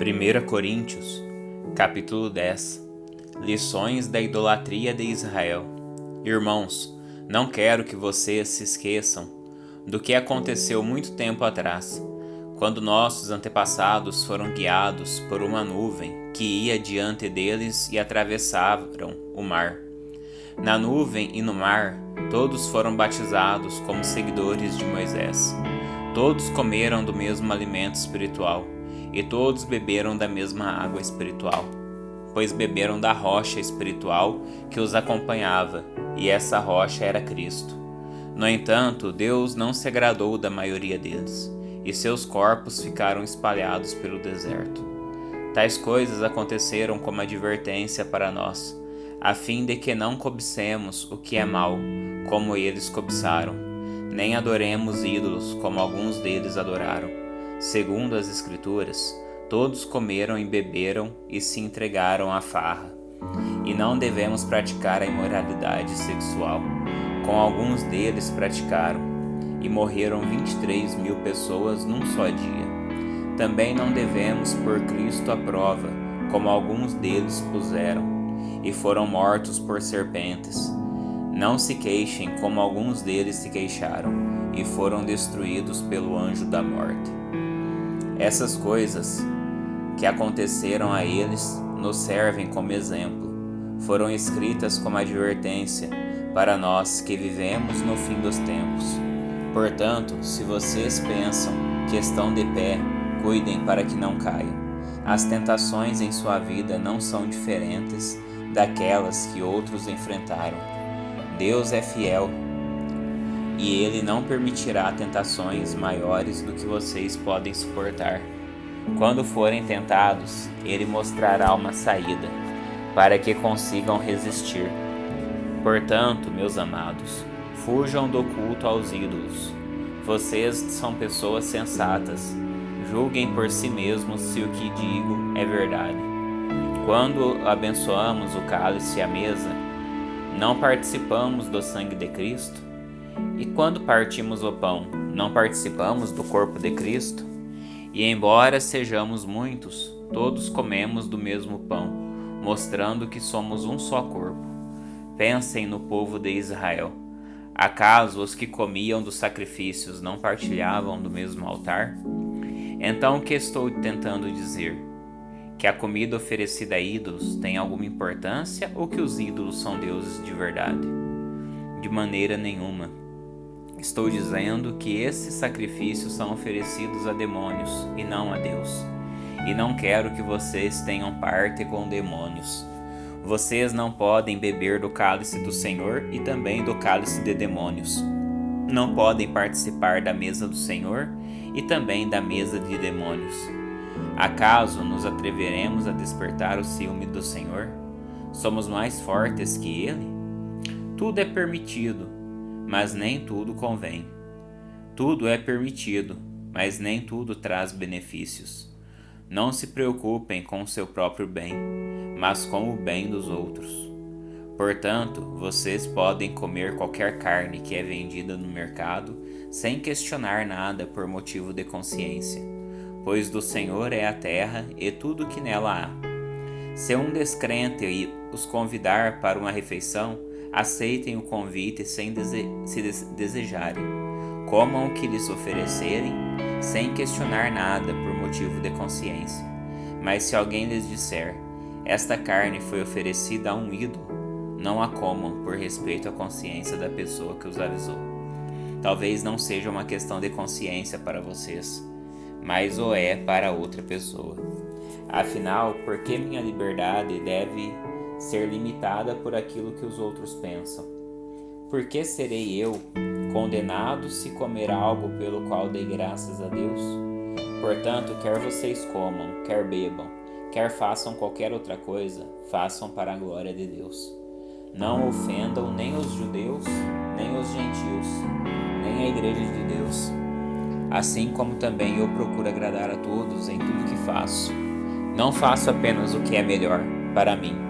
1 Coríntios, capítulo 10. Lições da idolatria de Israel. Irmãos, não quero que vocês se esqueçam do que aconteceu muito tempo atrás, quando nossos antepassados foram guiados por uma nuvem que ia diante deles e atravessavam o mar. Na nuvem e no mar, todos foram batizados como seguidores de Moisés. Todos comeram do mesmo alimento espiritual e todos beberam da mesma água espiritual, pois beberam da rocha espiritual que os acompanhava, e essa rocha era Cristo. No entanto, Deus não se agradou da maioria deles, e seus corpos ficaram espalhados pelo deserto. Tais coisas aconteceram como advertência para nós, a fim de que não cobicemos o que é mal, como eles cobiçaram, nem adoremos ídolos, como alguns deles adoraram. Segundo as Escrituras, todos comeram e beberam e se entregaram à farra. E não devemos praticar a imoralidade sexual, como alguns deles praticaram, e morreram 23.000 pessoas num só dia. Também não devemos pôr Cristo à prova, como alguns deles puseram, e foram mortos por serpentes. Não se queixem, como alguns deles se queixaram, e foram destruídos pelo anjo da morte. Essas coisas que aconteceram a eles nos servem como exemplo. Foram escritas como advertência para nós que vivemos no fim dos tempos. Portanto, se vocês pensam que estão de pé, cuidem para que não caiam. As tentações em sua vida não são diferentes daquelas que outros enfrentaram. Deus é fiel e Ele não permitirá tentações maiores do que vocês podem suportar. Quando forem tentados, Ele mostrará uma saída, para que consigam resistir. Portanto, meus amados, fujam do culto aos ídolos. Vocês são pessoas sensatas. Julguem por si mesmos se o que digo é verdade. Quando abençoamos o cálice e a mesa, não participamos do sangue de Cristo? E quando partimos o pão, não participamos do corpo de Cristo? E embora sejamos muitos, todos comemos do mesmo pão, mostrando que somos um só corpo. Pensem no povo de Israel. Acaso os que comiam dos sacrifícios não partilhavam do mesmo altar? Então o que estou tentando dizer? Que a comida oferecida a ídolos tem alguma importância ou que os ídolos são deuses de verdade? De maneira nenhuma. Estou dizendo que esses sacrifícios são oferecidos a demônios e não a Deus. E não quero que vocês tenham parte com demônios. Vocês não podem beber do cálice do Senhor e também do cálice de demônios. Não podem participar da mesa do Senhor e também da mesa de demônios. Acaso nos atreveremos a despertar o ciúme do Senhor? Somos mais fortes que Ele? Tudo é permitido, mas nem tudo convém. Tudo é permitido, mas nem tudo traz benefícios. Não se preocupem com o seu próprio bem, mas com o bem dos outros. Portanto, vocês podem comer qualquer carne que é vendida no mercado sem questionar nada por motivo de consciência, pois do Senhor é a terra e tudo que nela há. Se um descrente os convidar para uma refeição, aceitem o convite sem desejarem. Comam o que lhes oferecerem, sem questionar nada por motivo de consciência. Mas se alguém lhes disser, esta carne foi oferecida a um ídolo, não a comam por respeito à consciência da pessoa que os avisou. Talvez não seja uma questão de consciência para vocês, mas o é para outra pessoa. Afinal, por que minha liberdade deve ser limitada por aquilo que os outros pensam? Por que serei eu condenado se comer algo pelo qual dei graças a Deus? Portanto, quer vocês comam, quer bebam, quer façam qualquer outra coisa, façam para a glória de Deus. Não ofendam nem os judeus, nem os gentios, nem a igreja de Deus. Assim como também eu procuro agradar a todos em tudo que faço. Não faço apenas o que é melhor para mim,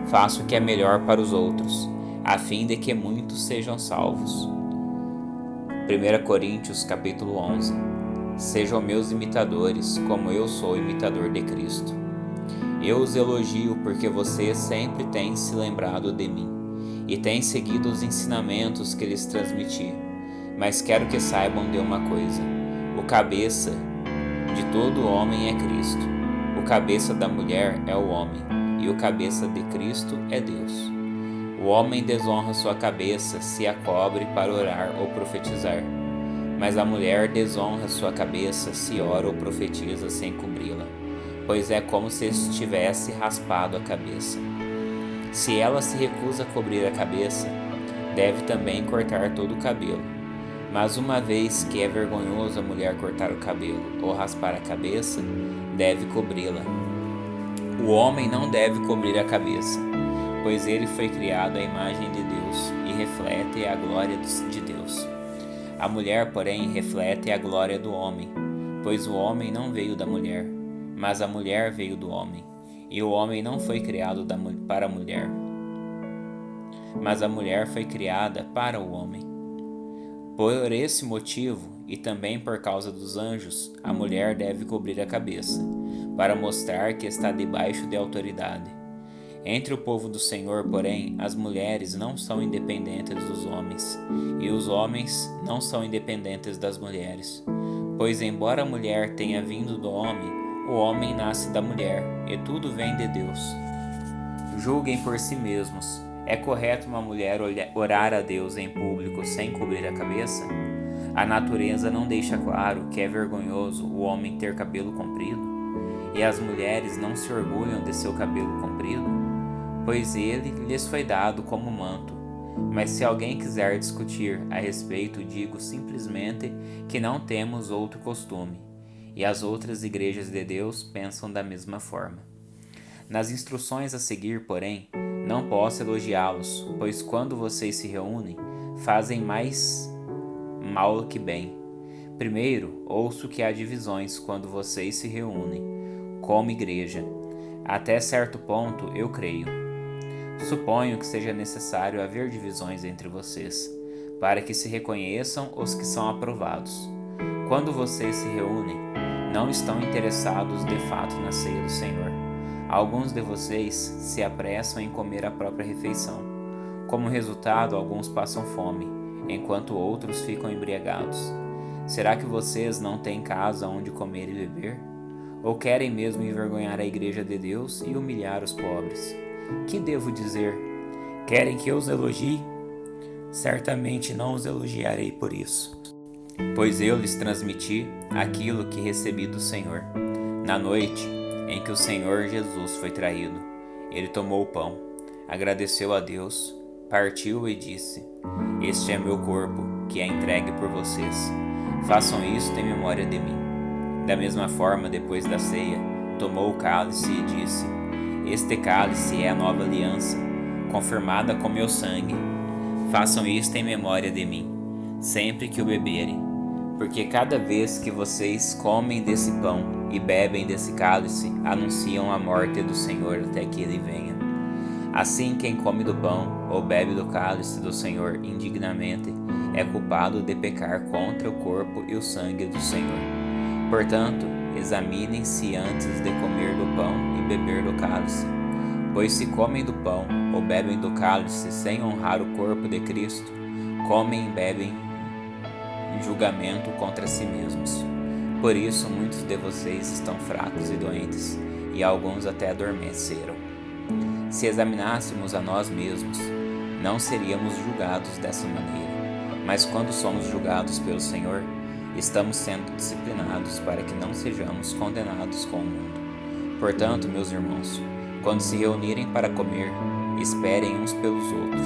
faço o que é melhor para os outros, a fim de que muitos sejam salvos. 1 Coríntios capítulo 11. Sejam meus imitadores, como eu sou imitador de Cristo. Eu os elogio porque vocês sempre têm se lembrado de mim e têm seguido os ensinamentos que lhes transmiti. Mas quero que saibam de uma coisa: o cabeça de todo homem é Cristo, o cabeça da mulher é o homem, e o cabeça de Cristo é Deus. O homem desonra sua cabeça se a cobre para orar ou profetizar, mas a mulher desonra sua cabeça se ora ou profetiza sem cobri-la, pois é como se estivesse raspado a cabeça. Se ela se recusa a cobrir a cabeça, deve também cortar todo o cabelo. Mas uma vez que é vergonhoso a mulher cortar o cabelo ou raspar a cabeça, deve cobri-la. O homem não deve cobrir a cabeça, pois ele foi criado à imagem de Deus e reflete a glória de Deus. A mulher, porém, reflete a glória do homem, pois o homem não veio da mulher, mas a mulher veio do homem. E o homem não foi criado para a mulher, mas a mulher foi criada para o homem. Por esse motivo, e também por causa dos anjos, a mulher deve cobrir a cabeça, para mostrar que está debaixo de autoridade. Entre o povo do Senhor, porém, as mulheres não são independentes dos homens, e os homens não são independentes das mulheres. Pois, embora a mulher tenha vindo do homem, o homem nasce da mulher, e tudo vem de Deus. Julguem por si mesmos. É correto uma mulher orar a Deus em público sem cobrir a cabeça? A natureza não deixa claro que é vergonhoso o homem ter cabelo comprido? E as mulheres não se orgulham de seu cabelo comprido? Pois ele lhes foi dado como manto. Mas se alguém quiser discutir a respeito, digo simplesmente que não temos outro costume, e as outras igrejas de Deus pensam da mesma forma. Nas instruções a seguir, porém, não posso elogiá-los, pois quando vocês se reúnem, fazem mais mal que bem. Primeiro, ouço que há divisões quando vocês se reúnem, como igreja. Até certo ponto, eu creio. Suponho que seja necessário haver divisões entre vocês, para que se reconheçam os que são aprovados. Quando vocês se reúnem, não estão interessados de fato na ceia do Senhor. Alguns de vocês se apressam em comer a própria refeição. Como resultado, alguns passam fome, enquanto outros ficam embriagados. Será que vocês não têm casa onde comer e beber? Ou querem mesmo envergonhar a igreja de Deus e humilhar os pobres? Que devo dizer? Querem que eu os elogie? Certamente não os elogiarei por isso, pois eu lhes transmiti aquilo que recebi do Senhor. Na noite em que o Senhor Jesus foi traído, ele tomou o pão, agradeceu a Deus, partiu e disse: "Este é meu corpo, que é entregue por vocês. Façam isto em memória de mim." Da mesma forma, depois da ceia, tomou o cálice e disse: "Este cálice é a nova aliança, confirmada com meu sangue. Façam isto em memória de mim, sempre que o beberem. Porque cada vez que vocês comem desse pão e bebem desse cálice, anunciam a morte do Senhor até que ele venha. Assim, quem come do pão ou bebe do cálice do Senhor indignamente é culpado de pecar contra o corpo e o sangue do Senhor. Portanto, examinem-se antes de comer do pão e beber do cálice. Pois se comem do pão ou bebem do cálice sem honrar o corpo de Cristo, comem e bebem em julgamento contra si mesmos. Por isso, muitos de vocês estão fracos e doentes, e alguns até adormeceram. Se examinássemos a nós mesmos, não seríamos julgados dessa maneira. Mas quando somos julgados pelo Senhor, estamos sendo disciplinados para que não sejamos condenados com o mundo. Portanto, meus irmãos, quando se reunirem para comer, esperem uns pelos outros.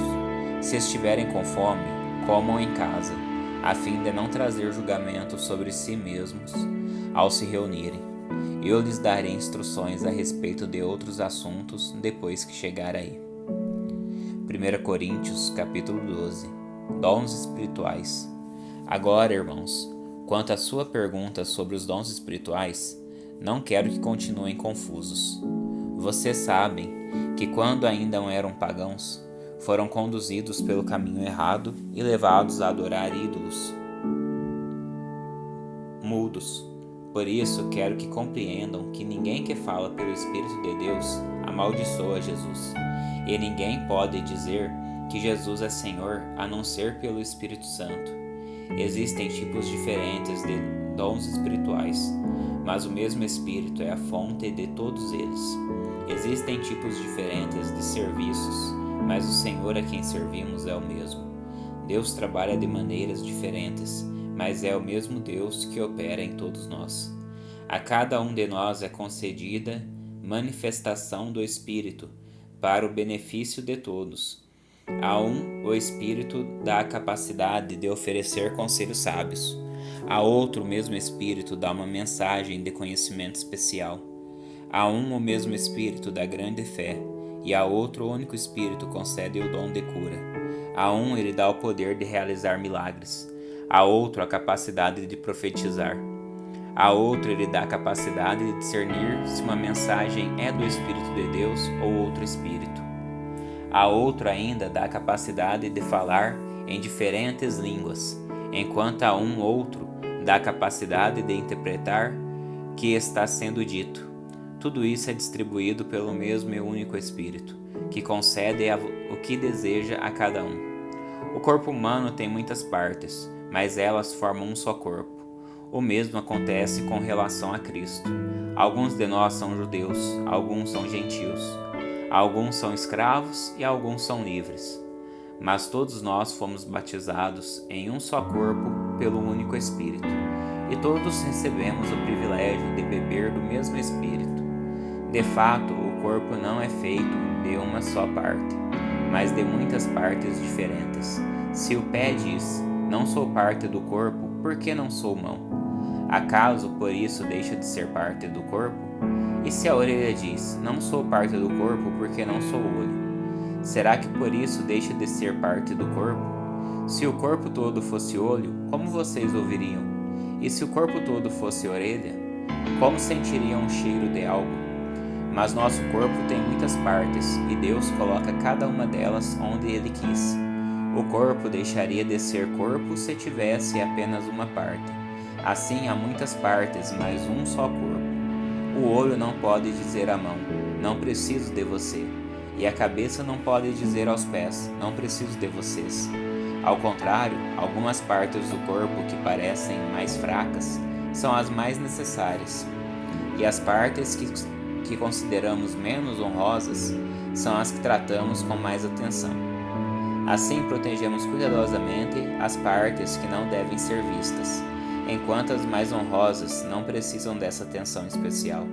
Se estiverem com fome, comam em casa, a fim de não trazer julgamento sobre si mesmos ao se reunirem. Eu lhes darei instruções a respeito de outros assuntos depois que chegar aí. 1 Coríntios, capítulo 12. Dons espirituais. Agora, irmãos, quanto à sua pergunta sobre os dons espirituais, não quero que continuem confusos. Vocês sabem que quando ainda não eram pagãos, foram conduzidos pelo caminho errado e levados a adorar ídolos mudos. Por isso, quero que compreendam que ninguém que fala pelo Espírito de Deus amaldiçoa Jesus, e ninguém pode dizer que Jesus é Senhor a não ser pelo Espírito Santo. Existem tipos diferentes de dons espirituais, mas o mesmo Espírito é a fonte de todos eles. Existem tipos diferentes de serviços, mas o Senhor a quem servimos é o mesmo. Deus trabalha de maneiras diferentes, mas é o mesmo Deus que opera em todos nós. A cada um de nós é concedida manifestação do Espírito para o benefício de todos. A um, o Espírito dá a capacidade de oferecer conselhos sábios. A outro, o mesmo Espírito dá uma mensagem de conhecimento especial. A um, o mesmo Espírito dá grande fé, e a outro, o único Espírito concede o dom de cura. A um, ele dá o poder de realizar milagres. A outro, a capacidade de profetizar. A outro, ele dá a capacidade de discernir se uma mensagem é do Espírito de Deus ou outro Espírito. A outro ainda dá a capacidade de falar em diferentes línguas, enquanto a um outro dá a capacidade de interpretar o que está sendo dito. Tudo isso é distribuído pelo mesmo e único Espírito, que concede o que deseja a cada um. O corpo humano tem muitas partes, mas elas formam um só corpo. O mesmo acontece com relação a Cristo. Alguns de nós são judeus, alguns são gentios. Alguns são escravos e alguns são livres. Mas todos nós fomos batizados em um só corpo pelo único Espírito. E todos recebemos o privilégio de beber do mesmo Espírito. De fato, o corpo não é feito de uma só parte, mas de muitas partes diferentes. Se o pé diz, não sou parte do corpo, por que não sou mão? Acaso por isso deixa de ser parte do corpo? E se a orelha diz, não sou parte do corpo porque não sou olho? Será que por isso deixa de ser parte do corpo? Se o corpo todo fosse olho, como vocês ouviriam? E se o corpo todo fosse orelha, como sentiriam o cheiro de algo? Mas nosso corpo tem muitas partes, e Deus coloca cada uma delas onde Ele quis. O corpo deixaria de ser corpo se tivesse apenas uma parte. Assim há muitas partes, mas um só corpo. O olho não pode dizer à mão, não preciso de você. E a cabeça não pode dizer aos pés, não preciso de vocês. Ao contrário, algumas partes do corpo que parecem mais fracas são as mais necessárias. E as partes que consideramos menos honrosas são as que tratamos com mais atenção. Assim protegemos cuidadosamente as partes que não devem ser vistas, enquanto as mais honrosas não precisam dessa atenção especial.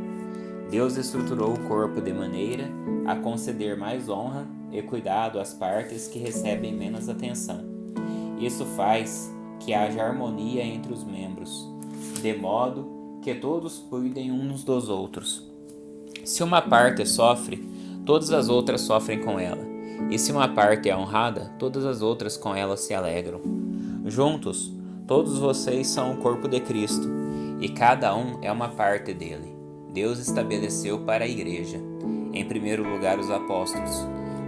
Deus estruturou o corpo de maneira a conceder mais honra e cuidado às partes que recebem menos atenção. Isso faz que haja harmonia entre os membros, de modo que todos cuidem uns dos outros. Se uma parte sofre, todas as outras sofrem com ela, e se uma parte é honrada, todas as outras com ela se alegram. Juntos, todos vocês são o corpo de Cristo, e cada um é uma parte dele. Deus estabeleceu para a igreja, em primeiro lugar os apóstolos,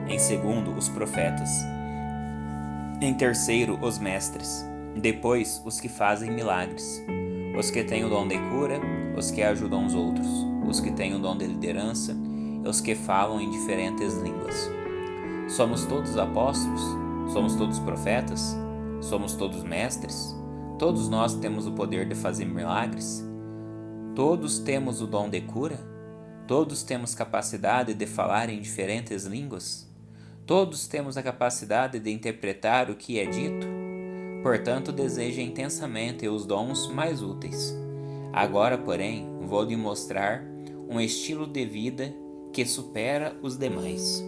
em segundo os profetas, em terceiro os mestres, depois os que fazem milagres, os que têm o dom de cura, os que ajudam os outros, os que têm o dom de liderança e os que falam em diferentes línguas. Somos todos apóstolos? Somos todos profetas? Somos todos mestres? Todos nós temos o poder de fazer milagres? Todos temos o dom de cura? Todos temos capacidade de falar em diferentes línguas? Todos temos a capacidade de interpretar o que é dito? Portanto, deseja intensamente os dons mais úteis. Agora, porém, vou lhe mostrar um estilo de vida que supera os demais.